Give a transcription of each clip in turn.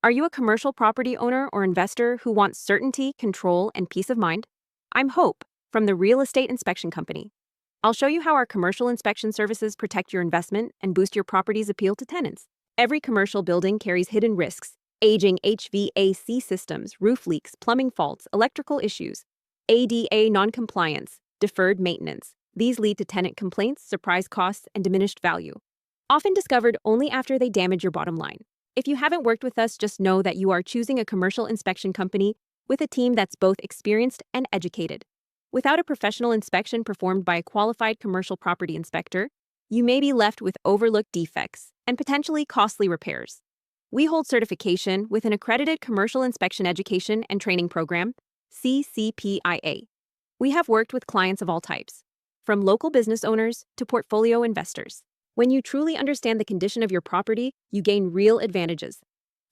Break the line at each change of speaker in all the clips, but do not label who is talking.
Are you a commercial property owner or investor who wants certainty, control, and peace of mind? I'm Hope from the Real Estate Inspection Company. I'll show you how our commercial inspection services protect your investment and boost your property's appeal to tenants. Every commercial building carries hidden risks: aging HVAC systems, roof leaks, plumbing faults, electrical issues, ADA noncompliance, deferred maintenance. These lead to tenant complaints, surprise costs, and diminished value, often discovered only after they damage your bottom line. If you haven't worked with us, just know that you are choosing a commercial inspection company with a team that's both experienced and educated. Without a professional inspection performed by a qualified commercial property inspector, you may be left with overlooked defects and potentially costly repairs. We hold certification with an accredited Commercial Inspection Education and Training Program, CCPIA. We have worked with clients of all types, from local business owners to portfolio investors. When you truly understand the condition of your property, you gain real advantages.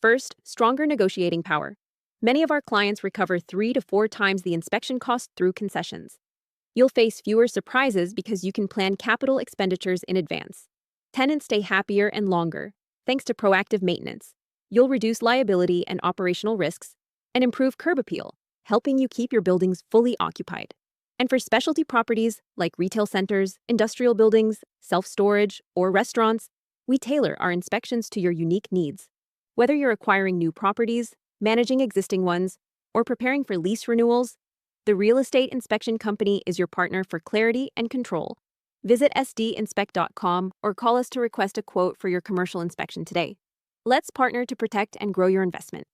First, stronger negotiating power. Many of our clients recover 3 to 4 times the inspection cost through concessions. You'll face fewer surprises because you can plan capital expenditures in advance. Tenants stay happier and longer, thanks to proactive maintenance. You'll reduce liability and operational risks and improve curb appeal, helping you keep your buildings fully occupied. And for specialty properties like retail centers, industrial buildings, self-storage, or restaurants, we tailor our inspections to your unique needs. Whether you're acquiring new properties, managing existing ones, or preparing for lease renewals, the Real Estate Inspection Company is your partner for clarity and control. Visit sdinspect.com or call us to request a quote for your commercial inspection today. Let's partner to protect and grow your investment.